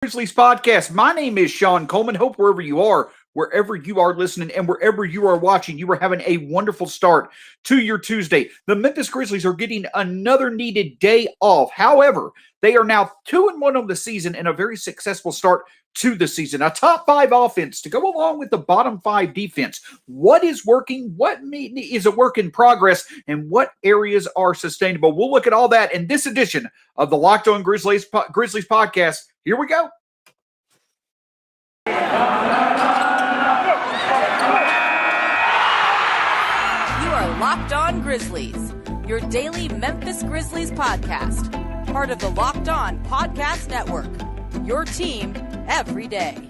Grizzlies podcast. My name is Shawn Coleman. Hope wherever you are listening, and wherever you are watching, you are having a wonderful start to your Tuesday. The Memphis Grizzlies are getting another needed day off. However, they are now 2-1 on the season and a very successful start to the season. A top 5 offense to go along with the bottom 5 defense. What is working? What is a work in progress? And what areas are sustainable? We'll look at all that in this edition of the Locked On Grizzlies podcast. Here we go. You are Locked On Grizzlies, your daily Memphis Grizzlies podcast. Part of the Locked On Podcast Network, your team every day.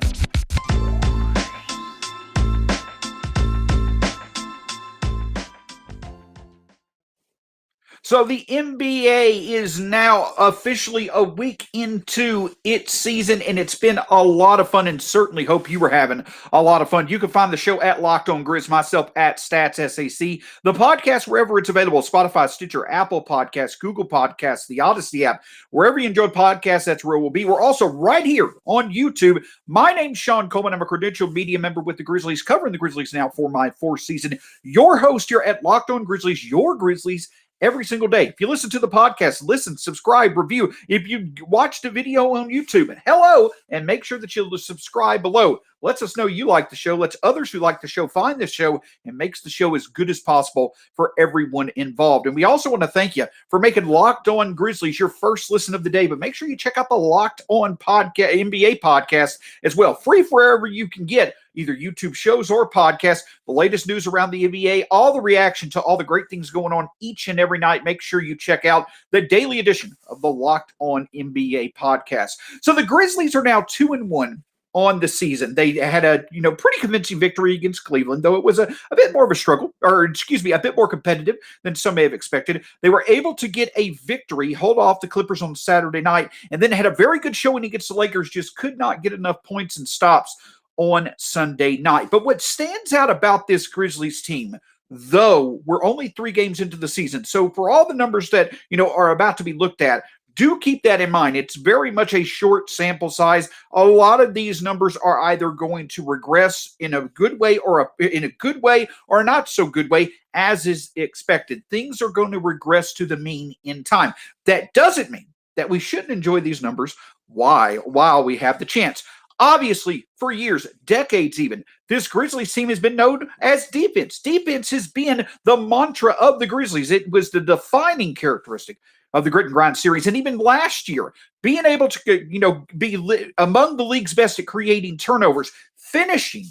So the NBA is now officially a week into its season, and it's been a lot of fun, and certainly hope you were having a lot of fun. You can find the show at Locked On Grizz, myself at StatsSAC, the podcast wherever it's available, Spotify, Stitcher, Apple Podcasts, Google Podcasts, the Odyssey app, wherever you enjoy podcasts, that's where we'll be. We're also right here on YouTube. My name's Shawn Coleman. I'm a credentialed media member with the Grizzlies, covering the Grizzlies now for my 4th season. Your host here at Locked On Grizzlies, your Grizzlies, every single day. If you listen to the podcast, listen, subscribe, review. If you watch the video on YouTube, hello, and make sure that you'll subscribe below. Lets us know you like the show, lets others who like the show find the show, and makes the show as good as possible for everyone involved. And we also want to thank you for making Locked On Grizzlies your first listen of the day, but make sure you check out the Locked On podcast, NBA podcast as well. Free wherever you can get either YouTube shows or podcasts, the latest news around the NBA, all the reaction to all the great things going on each and every night. Make sure you check out the daily edition of the Locked On NBA podcast. So the Grizzlies are now 2-1 on the season. They had a pretty convincing victory against Cleveland, though it was a bit more of a struggle, a bit more competitive than some may have expected. They were able to get a victory, hold off the Clippers on Saturday night, and then had a very good showing against the Lakers, just could not get enough points and stops on Sunday night. But what stands out about this Grizzlies team, though we're only 3 games into the season, so for all the numbers that are about to be looked at, do keep that in mind. It's very much a short sample size. A lot of these numbers are either going to regress in a good way or a not so good way, as is expected. Things are going to regress to the mean in time. That doesn't mean that we shouldn't enjoy these numbers while we have the chance. Obviously, for years, decades even, this Grizzlies team has been known as defense. Defense has been the mantra of the Grizzlies. It was the defining characteristic of the Grit and Grind series. And even last year, being able to be among the league's best at creating turnovers, finishing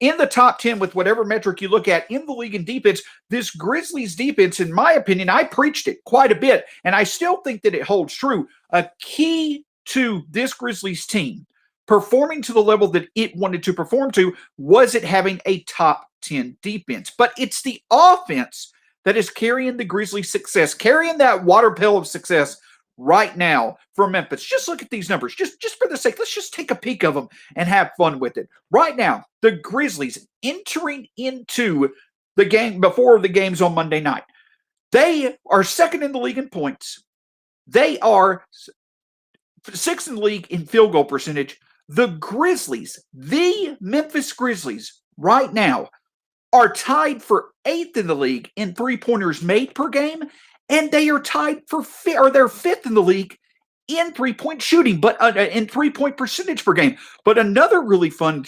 in the top 10 with whatever metric you look at in the league in defense, this Grizzlies defense, in my opinion, I preached it quite a bit, and I still think that it holds true. A key to this Grizzlies team performing to the level that it wanted to perform to was it having a top 10 defense. But it's the offense that is carrying the Grizzlies' success, carrying that water pail of success right now for Memphis. Just look at these numbers. Just for the sake, let's just take a peek of them and have fun with it. Right now, the Grizzlies entering into the game before the games on Monday night, they are 2nd in the league in points. They are 6th in the league in field goal percentage. The Grizzlies, the Memphis Grizzlies, right now are tied for 8th in the league in 3-pointers made per game, and they are tied for they're 5th in the league in 3-point shooting, but in 3-point percentage per game. But another really fun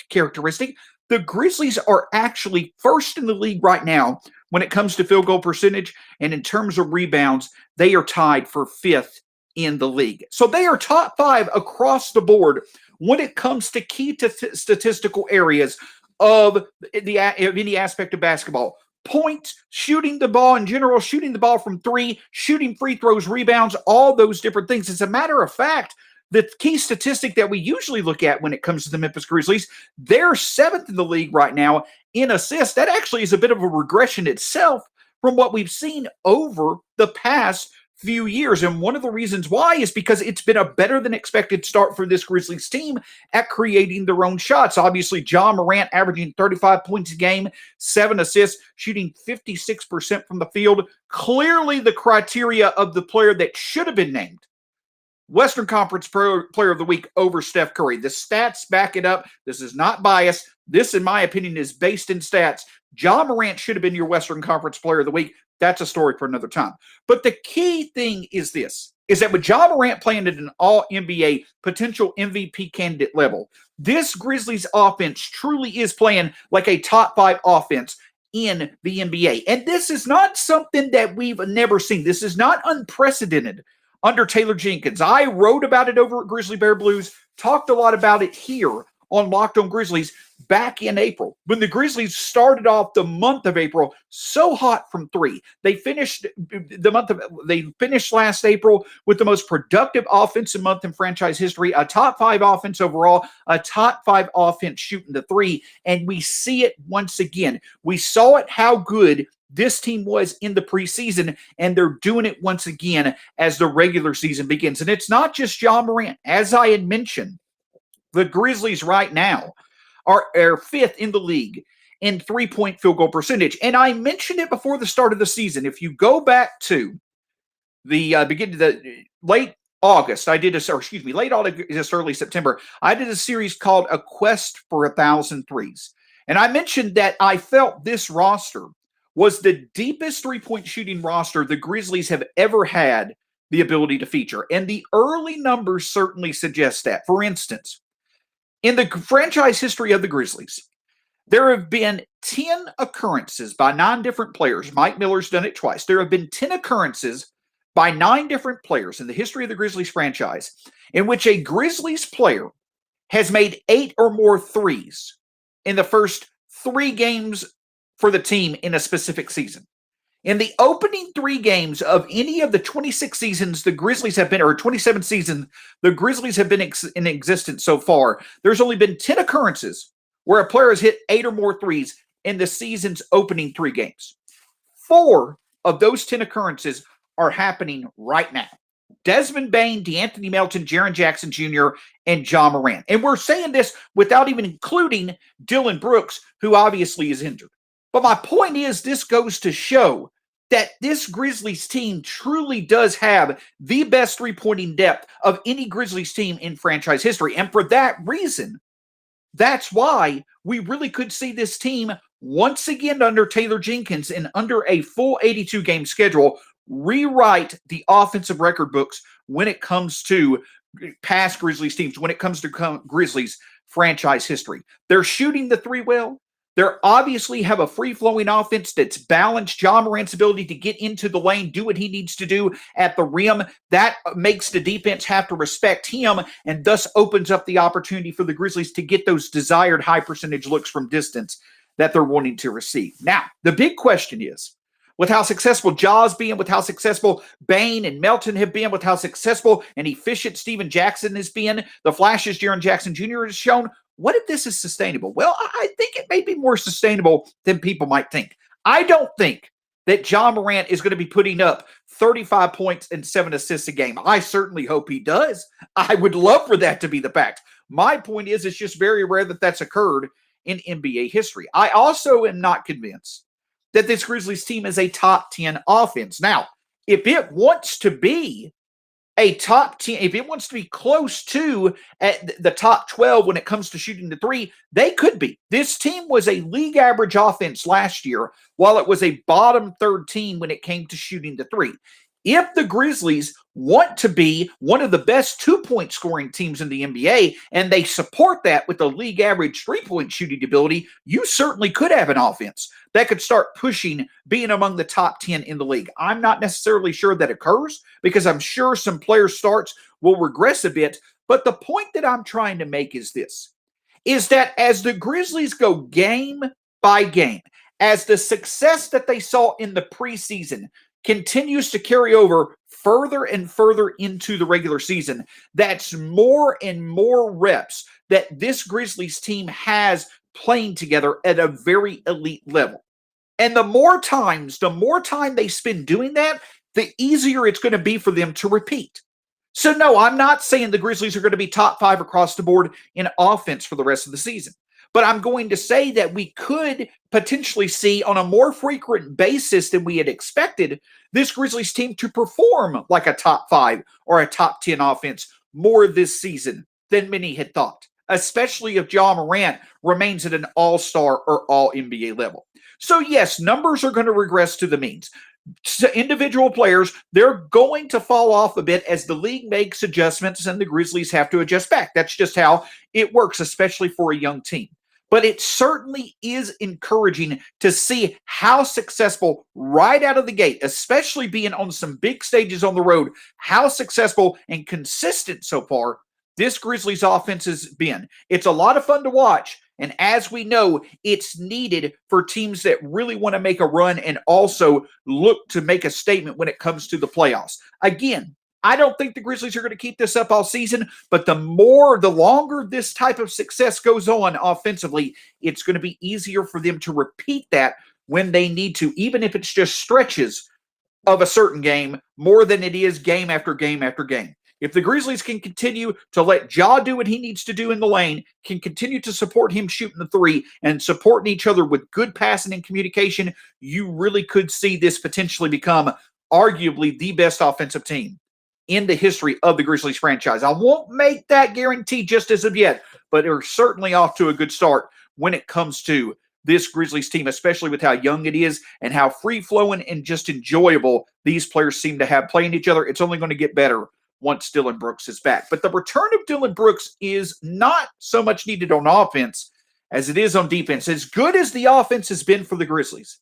characteristic, the Grizzlies are actually 1st in the league right now when it comes to field goal percentage, and in terms of rebounds, they are tied for 5th in the league. So they are top 5 across the board when it comes to key statistical areas of any aspect of basketball. Points, shooting the ball in general, shooting the ball from 3, shooting free throws, rebounds, all those different things. As a matter of fact, the key statistic that we usually look at when it comes to the Memphis Grizzlies, they're 7th in the league right now in assists. That actually is a bit of a regression itself from what we've seen over the past few years. And one of the reasons why is because it's been a better than expected start for this Grizzlies team at creating their own shots. Obviously, John Morant averaging 35 points a game, 7 assists, shooting 56% from the field. Clearly the criteria of the player that should have been named Western Conference Player of the Week over Steph Curry. The stats back it up. This is not biased. This, in my opinion, is based in stats. John Morant should have been your Western Conference Player of the Week. That's a story for another time. But the key thing is this, is that with John Morant playing at an all-NBA potential MVP candidate level, this Grizzlies offense truly is playing like a top 5 offense in the NBA. And this is not something that we've never seen. This is not unprecedented under Taylor Jenkins. I wrote about it over at Grizzly Bear Blues, talked a lot about it here on Locked On Grizzlies back in April, when the Grizzlies started off the month of April so hot from three. They finished last April with the most productive offensive month in franchise history, a top 5 offense overall, a top 5 offense shooting the three, and we see it once again. We saw it how good this team was in the preseason, and they're doing it once again as the regular season begins. And it's not just John Morant. As I had mentioned, the Grizzlies right now are 5th in the league in three-point field goal percentage. And I mentioned it before the start of the season. If you go back to the beginning of the late August, late August, early September, I did a series called A Quest for 1,000 Threes. And I mentioned that I felt this roster was the deepest three-point shooting roster the Grizzlies have ever had the ability to feature. And the early numbers certainly suggest that. For instance, in the franchise history of the Grizzlies, there have been 10 occurrences by 9 different players. Mike Miller's done it twice. There have been 10 occurrences by 9 different players in the history of the Grizzlies franchise in which a Grizzlies player has made 8 or more threes in the first 3 games for the team in a specific season. In the opening 3 games of any of the 26 seasons the Grizzlies have been, or 27 seasons the Grizzlies have been in existence so far, there's only been 10 occurrences where a player has hit 8 or more threes in the season's opening 3 games. 4 of those 10 occurrences are happening right now. Desmond Bane, DeAnthony Melton, Jaren Jackson Jr., and John Morant. And we're saying this without even including Dillon Brooks, who obviously is injured. But my point is, this goes to show that this Grizzlies team truly does have the best three-pointing depth of any Grizzlies team in franchise history. And for that reason, that's why we really could see this team once again under Taylor Jenkins and under a full 82-game schedule rewrite the offensive record books when it comes to past Grizzlies teams, when it comes to Grizzlies franchise history. They're shooting the three well. They obviously have a free-flowing offense that's balanced. John Morant's ability to get into the lane, do what he needs to do at the rim, that makes the defense have to respect him and thus opens up the opportunity for the Grizzlies to get those desired high-percentage looks from distance that they're wanting to receive. Now, the big question is, with how successful Ja's been, with how successful Bane and Melton have been, with how successful and efficient Steven Jackson has been, the flashes Jaren Jackson Jr. has shown, what if this is sustainable? Well, I think it may be more sustainable than people might think. I don't think that John Morant is going to be putting up 35 points and 7 assists a game. I certainly hope he does. I would love for that to be the fact. My point is, it's just very rare that that's occurred in NBA history. I also am not convinced that this Grizzlies team is a top 10 offense. Now, if it wants to be a top 10, if it wants to be close to at the top 12 when it comes to shooting the three, they could be. This team was a league average offense last year, while it was a bottom third team when it came to shooting the three. If the Grizzlies want to be one of the best 2-point scoring teams in the NBA, and they support that with a league average 3-point shooting ability, you certainly could have an offense that could start pushing being among the top 10 in the league. I'm not necessarily sure that occurs because I'm sure some player starts will regress a bit. But the point that I'm trying to make is this, is that as the Grizzlies go game by game, as the success that they saw in the preseason continues to carry over further and further into the regular season, that's more and more reps that this Grizzlies team has playing together at a very elite level. And the more time they spend doing that, the easier it's going to be for them to repeat. So no, I'm not saying the Grizzlies are going to be top 5 across the board in offense for the rest of the season. But I'm going to say that we could potentially see on a more frequent basis than we had expected this Grizzlies team to perform like a top 5 or a top 10 offense more this season than many had thought, especially if John Morant remains at an all-star or all-NBA level. So yes, numbers are going to regress to the means. Individual players, they're going to fall off a bit as the league makes adjustments and the Grizzlies have to adjust back. That's just how it works, especially for a young team. But it certainly is encouraging to see how successful right out of the gate, especially being on some big stages on the road, how successful and consistent so far this Grizzlies offense has been. It's a lot of fun to watch. And as we know, it's needed for teams that really want to make a run and also look to make a statement when it comes to the playoffs. Again, I don't think the Grizzlies are going to keep this up all season, but the longer this type of success goes on offensively, it's going to be easier for them to repeat that when they need to, even if it's just stretches of a certain game more than it is game after game after game. If the Grizzlies can continue to let Ja do what he needs to do in the lane, can continue to support him shooting the three and supporting each other with good passing and communication, you really could see this potentially become arguably the best offensive team in the history of the Grizzlies franchise. I won't make that guarantee just as of yet, but they're certainly off to a good start when it comes to this Grizzlies team, especially with how young it is and how free-flowing and just enjoyable these players seem to have playing each other. It's only going to get better once Dillon Brooks is back. But the return of Dillon Brooks is not so much needed on offense as it is on defense. As good as the offense has been for the Grizzlies,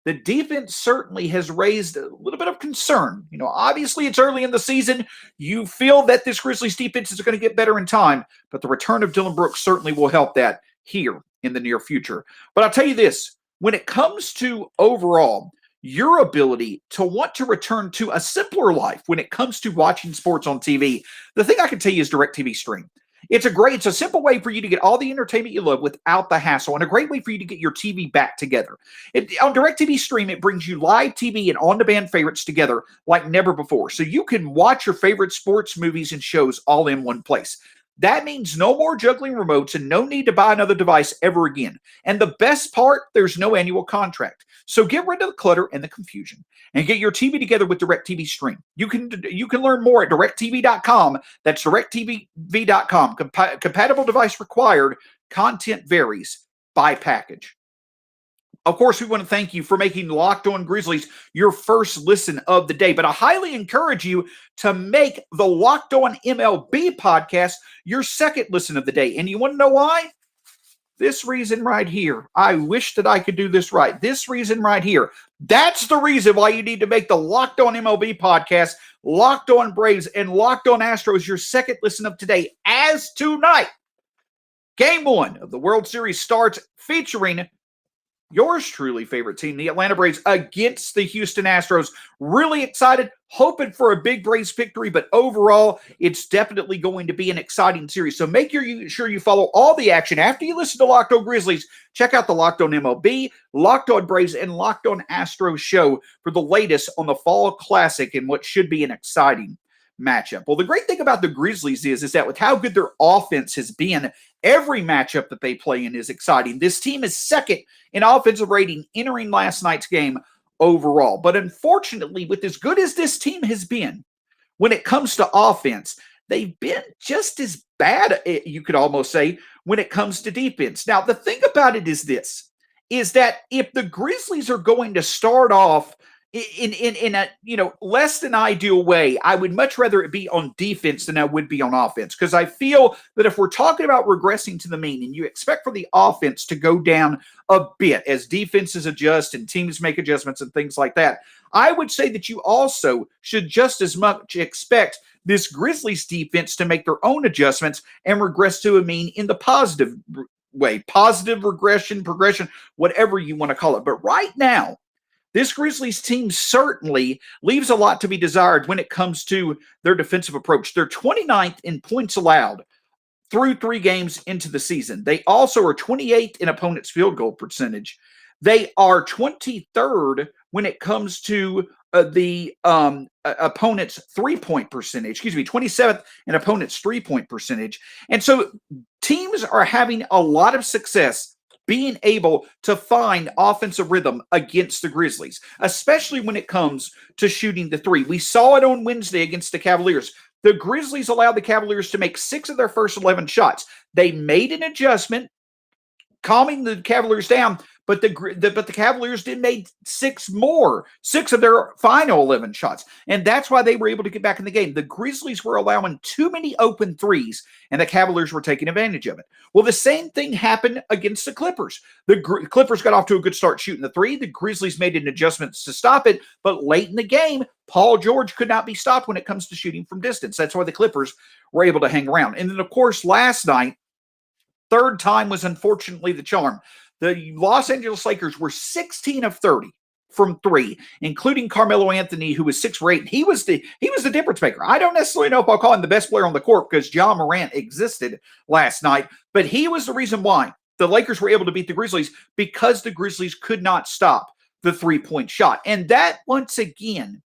the defense certainly has raised a little bit of concern. Obviously it's early in the season. You feel that this Grizzlies defense is going to get better in time, but the return of Dillon Brooks certainly will help that here in the near future. But I'll tell you this, when it comes to overall, your ability to want to return to a simpler life when it comes to watching sports on TV, the thing I can tell you is DirecTV Stream. It's a simple way for you to get all the entertainment you love without the hassle, and a great way for you to get your TV back together. On DirecTV Stream, it brings you live TV and on-demand favorites together like never before, so you can watch your favorite sports, movies, and shows all in one place. That means no more juggling remotes and no need to buy another device ever again. And the best part, there's no annual contract. So get rid of the clutter and the confusion and get your TV together with DirecTV Stream. You can learn more at directtv.com. That's directtv.com. Compatible device required. Content varies by package. Of course, we want to thank you for making Locked On Grizzlies your first listen of the day, but I highly encourage you to make the Locked On MLB podcast your second listen of the day. And you want to know why? This reason right here. I wish that I could do this right. This reason right here. That's the reason why you need to make the Locked On MLB podcast, Locked On Braves, and Locked On Astros your second listen of today. As tonight, Game 1 of the World Series starts featuring yours truly favorite team, the Atlanta Braves, against the Houston Astros. Really excited, hoping for a big Braves victory, but overall, it's definitely going to be an exciting series. So make sure you follow all the action. After you listen to Locked On Grizzlies, check out the Locked On MLB, Locked On Braves, and Locked On Astros show for the latest on the Fall Classic and what should be an exciting matchup. Well, the great thing about the Grizzlies is that with how good their offense has been, every matchup that they play in is exciting. This team is second in offensive rating entering last night's game overall. But unfortunately, with as good as this team has been, when it comes to offense, they've been just as bad, you could almost say, when it comes to defense. Now, the thing about it is this, is that if the Grizzlies are going to start off in a less than ideal way, I would much rather it be on defense than I would be on offense, because I feel that if we're talking about regressing to the mean and you expect for the offense to go down a bit as defenses adjust and teams make adjustments and things like that, I would say that you also should just as much expect this Grizzlies defense to make their own adjustments and regress to a mean in the positive way, positive regression, progression, whatever you want to call it. But right now, this Grizzlies team certainly leaves a lot to be desired when it comes to their defensive approach. They're 29th in points allowed through 3 games into the season. They also are 28th in opponents' field goal percentage. They are 23rd when it comes to the opponent's 3-point percentage. Excuse me, 27th in opponent's 3-point percentage. And so teams are having a lot of success being able to find offensive rhythm against the Grizzlies, especially when it comes to shooting the three. We saw it on Wednesday against the Cavaliers. The Grizzlies allowed the Cavaliers to make 6 of their first 11 shots. They made an adjustment, calming the Cavaliers down, but the Cavaliers did make 6 of their final 11 shots, and that's why they were able to get back in the game. The Grizzlies were allowing too many open threes, and the Cavaliers were taking advantage of it. Well, the same thing happened against the Clippers. The Clippers got off to a good start shooting the three. The Grizzlies made an adjustment to stop it, but late in the game, Paul George could not be stopped when it comes to shooting from distance. That's why the Clippers were able to hang around. And then, of course, last night, third time was unfortunately the charm. The Los Angeles Lakers were 16 of 30 from three, including Carmelo Anthony, who was 6 for 8. He was the difference maker. I don't necessarily know if I'll call him the best player on the court because John Morant existed last night, but he was the reason why the Lakers were able to beat the Grizzlies, because the Grizzlies could not stop the 3-point shot. And that, once again,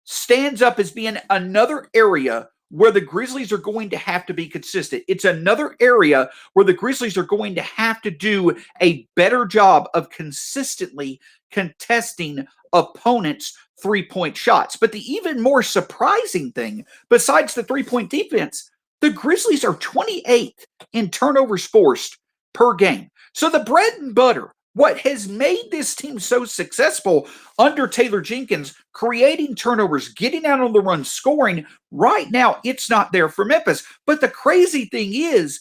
stands up as being another area where the Grizzlies are going to have to be consistent. It's another area where the Grizzlies are going to have to do a better job of consistently contesting opponents' 3-point shots. But the even more surprising thing, besides the 3-point defense, the Grizzlies are 28th in turnovers forced per game. So the bread and butter, what has made this team so successful under Taylor Jenkins, creating turnovers, getting out on the run, scoring, right now it's not there for Memphis. But the crazy thing is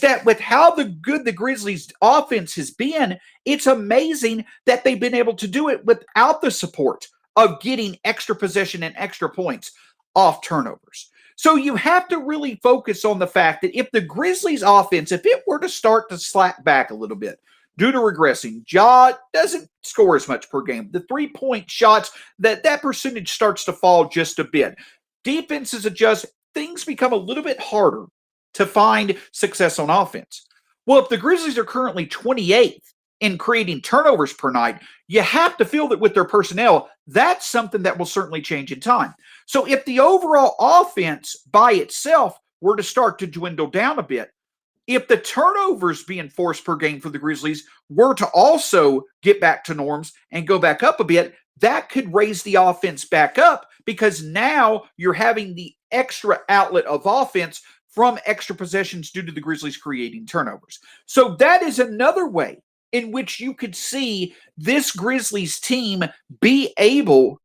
that with how good the Grizzlies offense has been, it's amazing that they've been able to do it without the support of getting extra possession and extra points off turnovers. So you have to really focus on the fact that if the Grizzlies offense, if it were to start to slack back a little bit, due to regressing, Ja doesn't score as much per game. The 3-point shots, that percentage starts to fall just a bit. Defenses adjust, things become a little bit harder to find success on offense. Well, if the Grizzlies are currently 28th in creating turnovers per night, you have to feel that with their personnel, that's something that will certainly change in time. So if the overall offense by itself were to start to dwindle down a bit, if the turnovers being forced per game for the Grizzlies were to also get back to norms and go back up a bit, that could raise the offense back up, because now you're having the extra outlet of offense from extra possessions due to the Grizzlies creating turnovers. So that is another way in which you could see this Grizzlies team be able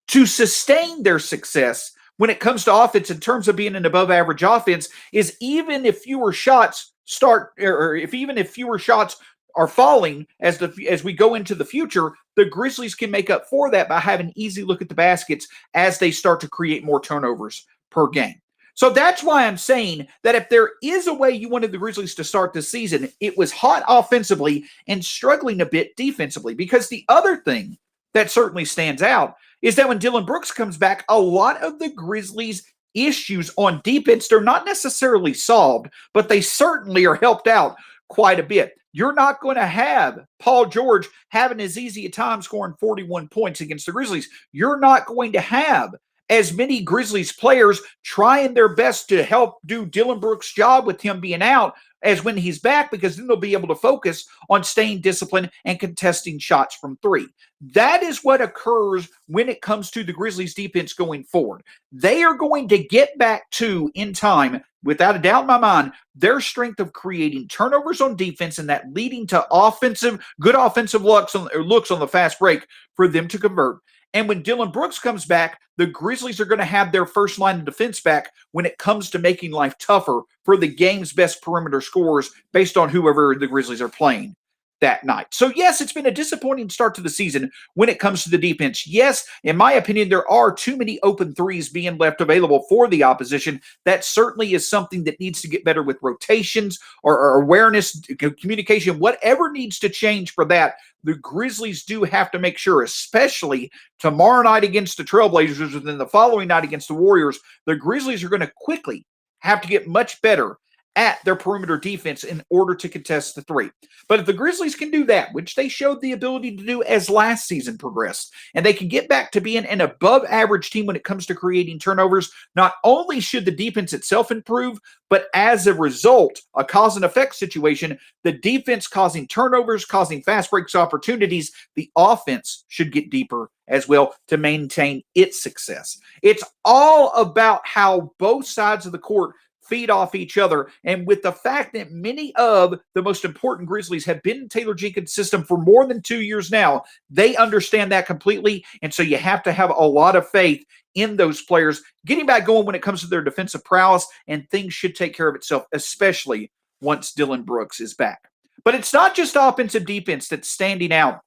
to sustain their success when it comes to offense in terms of being an above average offense, is even if fewer shots if fewer shots are falling as we go into the future, the Grizzlies can make up for that by having an easy look at the baskets as they start to create more turnovers per game. So that's why I'm saying that if there is a way you wanted the Grizzlies to start this season, it was hot offensively and struggling a bit defensively. Because the other thing that certainly stands out is that when Dillon Brooks comes back, a lot of the Grizzlies' issues on defense, they're not necessarily solved, but they certainly are helped out quite a bit. You're not going to have Paul George having as easy a time scoring 41 points against the Grizzlies. You're not going to have as many Grizzlies players trying their best to help do Dillon Brooks' job with him being out as when he's back, because then they'll be able to focus on staying disciplined and contesting shots from three. That is what occurs when it comes to the Grizzlies defense going forward. They are going to get back to, in time, without a doubt in my mind, their strength of creating turnovers on defense and that leading to good offensive looks on the fast break for them to convert. And when Dillon Brooks comes back, the Grizzlies are going to have their first line of defense back when it comes to making life tougher for the game's best perimeter scorers based on whoever the Grizzlies are playing that night. So yes, it's been a disappointing start to the season when it comes to the defense. Yes, in my opinion, there are too many open threes being left available for the opposition. That certainly is something that needs to get better with rotations or awareness, communication, whatever needs to change for that. The Grizzlies do have to make sure, especially tomorrow night against the Trailblazers and then the following night against the Warriors, the Grizzlies are going to quickly have to get much better at their perimeter defense in order to contest the three. But if the Grizzlies can do that, which they showed the ability to do as last season progressed, and they can get back to being an above average team when it comes to creating turnovers, not only should the defense itself improve, but as a result, a cause and effect situation, the defense causing turnovers, causing fast breaks opportunities, the offense should get deeper as well to maintain its success. It's all about how both sides of the court feed off each other. And with the fact that many of the most important Grizzlies have been in Taylor Jenkins' system for more than 2 years now, they understand that completely. And so you have to have a lot of faith in those players getting back going when it comes to their defensive prowess, and things should take care of itself, especially once Dillon Brooks is back. But it's not just offensive defense that's standing out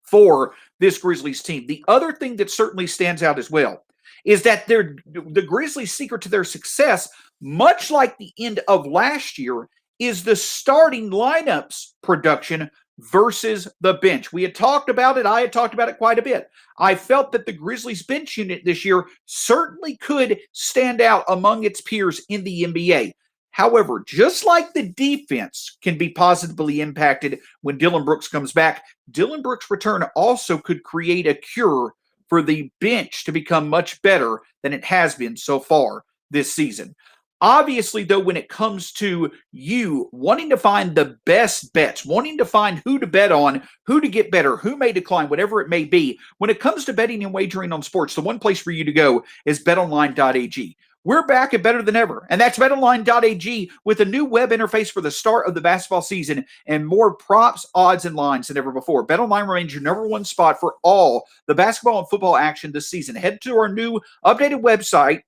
for this Grizzlies team. The other thing that certainly stands out as well is that the Grizzlies' secret to their success, much like the end of last year, is the starting lineups production versus the bench. We had talked about it. I had talked about it quite a bit. I felt that the Grizzlies bench unit this year certainly could stand out among its peers in the NBA. However, just like the defense can be positively impacted when Dillon Brooks comes back, Dillon Brooks' return also could create a cure for the bench to become much better than it has been so far this season. Obviously, though, when it comes to you wanting to find the best bets, wanting to find who to bet on, who to get better, who may decline, whatever it may be, when it comes to betting and wagering on sports, the one place for you to go is betonline.ag. We're back at better than ever, and that's betonline.ag with a new web interface for the start of the basketball season and more props, odds, and lines than ever before. BetOnline remains your number one spot for all the basketball and football action this season. Head to our new updated website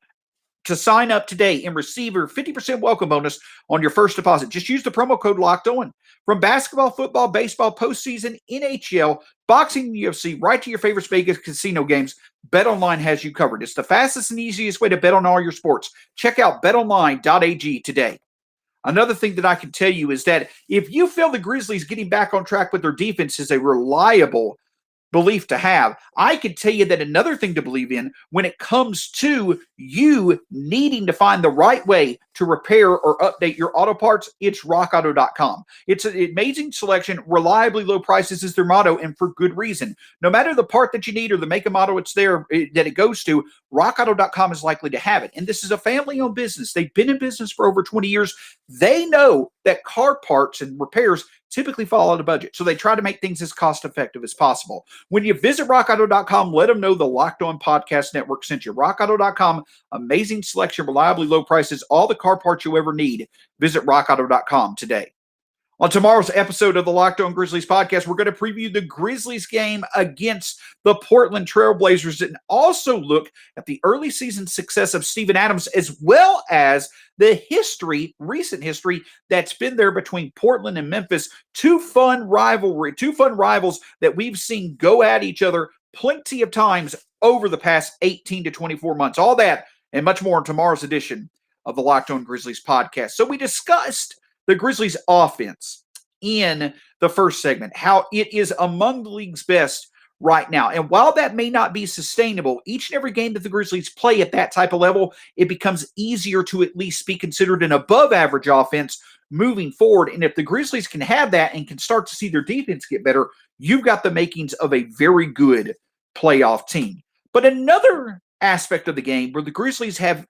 to sign up today and receive your 50% welcome bonus on your first deposit. Just use the promo code LOCKEDON. From basketball, football, baseball, postseason, NHL, boxing, UFC, right to your favorite Vegas casino games, BetOnline has you covered. It's the fastest and easiest way to bet on all your sports. Check out betonline.ag today. Another thing that I can tell you is that if you feel the Grizzlies getting back on track with their defense is a reliable belief to have, I can tell you that another thing to believe in when it comes to you needing to find the right way to repair or update your auto parts, it's rockauto.com. It's an amazing selection, reliably low prices is their motto, and for good reason. No matter the part that you need or the make and model it's there that it goes to, rockauto.com is likely to have it. And this is a family-owned business. They've been in business for over 20 years. They know that car parts and repairs typically fall out of budget. So they try to make things as cost effective as possible. When you visit rockauto.com, let them know the Locked On Podcast Network sent you. rockauto.com, amazing selection, reliably low prices, all the car parts you ever need. Visit rockauto.com today. On tomorrow's episode of the Locked On Grizzlies podcast, we're going to preview the Grizzlies game against the Portland Trail Blazers and also look at the early season success of Steven Adams, as well as the recent history that's been there between Portland and Memphis. Two fun rivals that we've seen go at each other plenty of times over the past 18 to 24 months. All that and much more in tomorrow's edition of the Locked On Grizzlies podcast. So we discussed the Grizzlies offense in the first segment, how it is among the league's best right now. And while that may not be sustainable, each and every game that the Grizzlies play at that type of level, it becomes easier to at least be considered an above average offense moving forward. And if the Grizzlies can have that and can start to see their defense get better, you've got the makings of a very good playoff team. But another aspect of the game where the Grizzlies have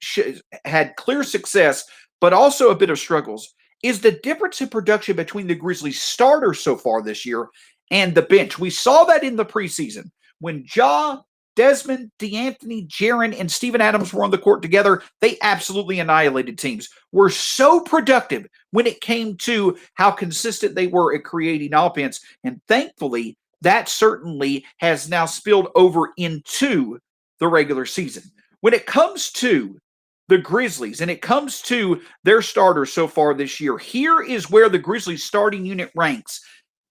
had clear success, but also a bit of struggles, is the difference in production between the Grizzlies starters so far this year and the bench. We saw that in the preseason when Ja, Desmond, DeAnthony, Jaren, and Steven Adams were on the court together. They absolutely annihilated teams. Were so productive when it came to how consistent they were at creating offense. And thankfully, that certainly has now spilled over into the regular season. When it comes to the Grizzlies, and it comes to their starters so far this year, here is where the Grizzlies starting unit ranks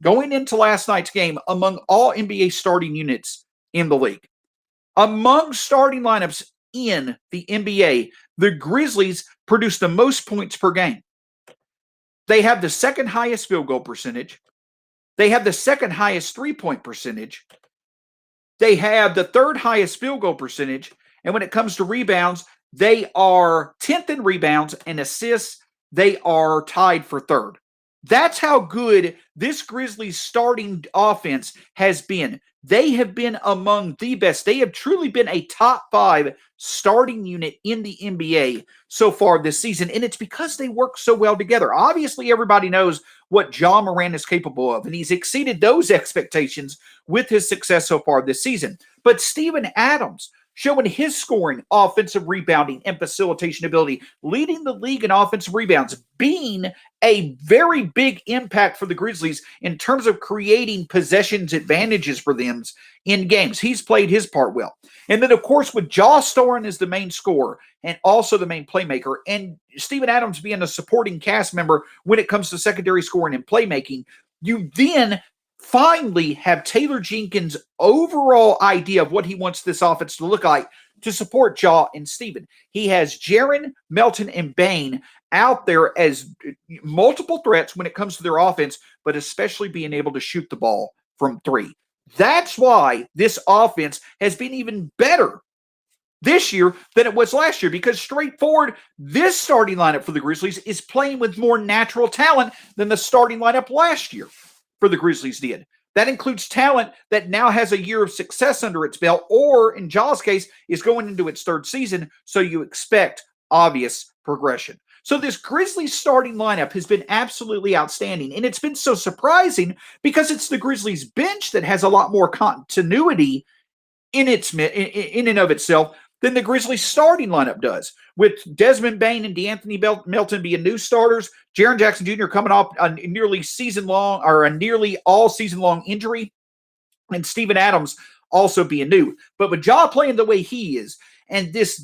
going into last night's game among all NBA starting units in the league. Among starting lineups in the NBA, the Grizzlies produce the most points per game. They have the second highest field goal percentage. They have the second highest three-point percentage. They have the third highest field goal percentage. And when it comes to rebounds, they are 10th in rebounds and assists. they are tied for third. That's how good this Grizzlies starting offense has been. They have been among the best. They have truly been a top 5 starting unit in the NBA so far this season, and it's because they work so well together. Obviously, everybody knows what John Morant is capable of, and he's exceeded those expectations with his success so far this season. But Steven Adams, showing his scoring, offensive rebounding, and facilitation ability, leading the league in offensive rebounds, being a very big impact for the Grizzlies in terms of creating possessions advantages for them in games. He's played his part well. And then, of course, with Ja Storen as the main scorer and also the main playmaker, and Steven Adams being a supporting cast member when it comes to secondary scoring and playmaking, you then finally have Taylor Jenkins' overall idea of what he wants this offense to look like to support Ja and Steven. He has Jaren, Melton, and Bane out there as multiple threats when it comes to their offense, but especially being able to shoot the ball from 3. That's why this offense has been even better this year than it was last year, because straightforward, this starting lineup for the Grizzlies is playing with more natural talent than the starting lineup last year for the Grizzlies did. That includes talent that now has a year of success under its belt, or in Ja's case, is going into its 3rd season, so you expect obvious progression. So this Grizzlies starting lineup has been absolutely outstanding, and it's been so surprising because it's the Grizzlies bench that has a lot more continuity in and of itself than the Grizzlies starting lineup does, with Desmond Bane and D'Anthony Melton being new starters, Jaren Jackson Jr. coming off a nearly all season long injury, and Steven Adams also being new. But with Ja playing the way he is, and this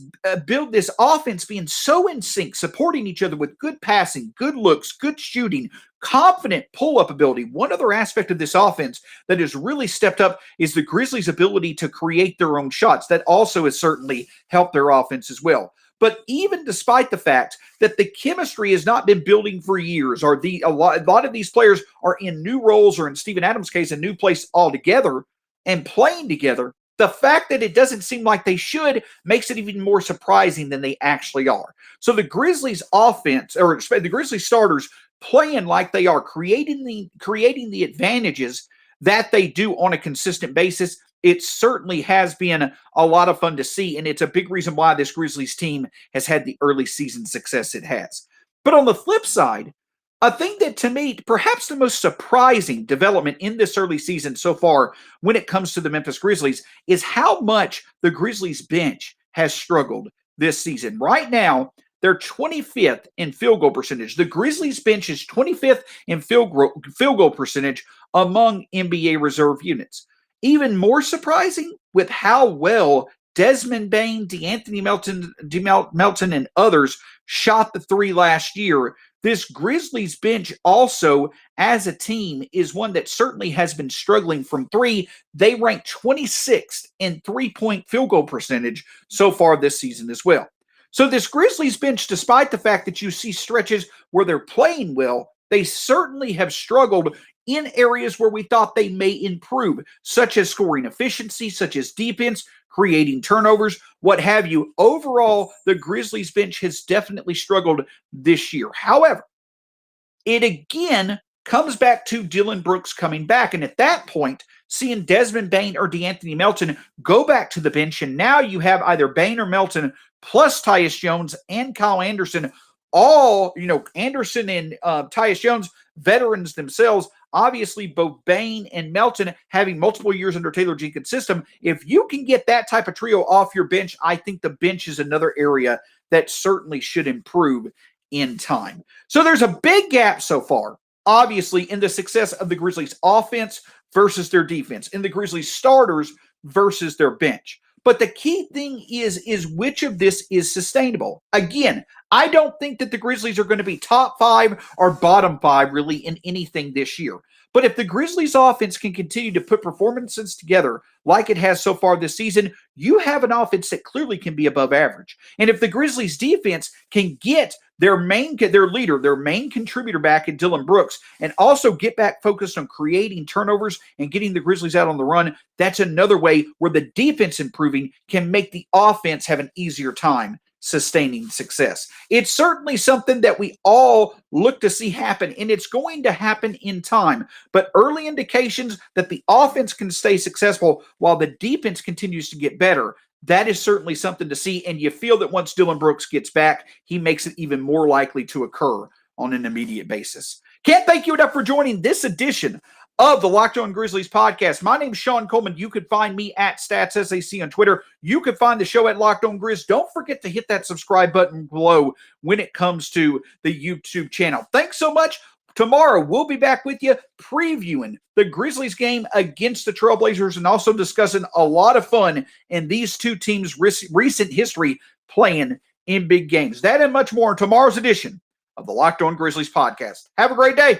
offense being so in sync, supporting each other with good passing, good looks, good shooting, confident pull-up ability. One other aspect of this offense that has really stepped up is the Grizzlies' ability to create their own shots. That also has certainly helped their offense as well. But even despite the fact that the chemistry has not been building for years, or a lot of these players are in new roles, or in Steven Adams' case, a new place altogether, and playing together, the fact that it doesn't seem like they should makes it even more surprising than they actually are. So the Grizzlies offense, or the Grizzlies starters, playing like they are, creating the advantages that they do on a consistent basis, it certainly has been a lot of fun to see, and it's a big reason why this Grizzlies team has had the early season success it has. But on the flip side, a thing that, to me, perhaps the most surprising development in this early season so far when it comes to the Memphis Grizzlies is how much the Grizzlies bench has struggled this season. Right now, they're 25th in field goal percentage. The Grizzlies bench is 25th in field goal percentage among NBA reserve units. Even more surprising, with how well Desmond Bane, D'Anthony Melton, and others shot the 3 last year, this Grizzlies bench also, as a team, is one that certainly has been struggling from 3. They rank 26th in 3-point field goal percentage so far this season as well. So this Grizzlies bench, despite the fact that you see stretches where they're playing well, they certainly have struggled in areas where we thought they may improve, such as scoring efficiency, such as defense, creating turnovers, what have you. Overall, the Grizzlies bench has definitely struggled this year. However, it again comes back to Dillon Brooks coming back. And at that point, seeing Desmond Bane or D'Anthony Melton go back to the bench, and now you have either Bane or Melton plus Tyus Jones and Kyle Anderson, all, Anderson and Tyus Jones, veterans themselves. Obviously, both Bane and Melton having multiple years under Taylor Jenkins' system. If you can get that type of trio off your bench, I think the bench is another area that certainly should improve in time. So there's a big gap so far, obviously, in the success of the Grizzlies offense versus their defense, in the Grizzlies starters versus their bench. But the key thing is which of this is sustainable. Again, I don't think that the Grizzlies are going to be top 5 or bottom 5 really in anything this year. But if the Grizzlies offense can continue to put performances together like it has so far this season, you have an offense that clearly can be above average. And if the Grizzlies defense can get their leader, their main contributor back in Dillon Brooks, and also get back focused on creating turnovers and getting the Grizzlies out on the run, that's another way where the defense improving can make the offense have an easier time sustaining success. It's certainly something that we all look to see happen, and it's going to happen in time. But early indications that the offense can stay successful while the defense continues to get better, that is certainly something to see. And you feel that once Dylan Brooks gets back, he makes it even more likely to occur on an immediate basis. Can't thank you enough for joining this edition of the Locked On Grizzlies podcast. My name's Shawn Coleman. You can find me at StatsSAC on Twitter. You can find the show at Locked On Grizz. Don't forget to hit that subscribe button below when it comes to the YouTube channel. Thanks so much. Tomorrow, we'll be back with you previewing the Grizzlies game against the Trailblazers and also discussing a lot of fun in these two teams' recent history playing in big games. That and much more in tomorrow's edition of the Locked On Grizzlies podcast. Have a great day.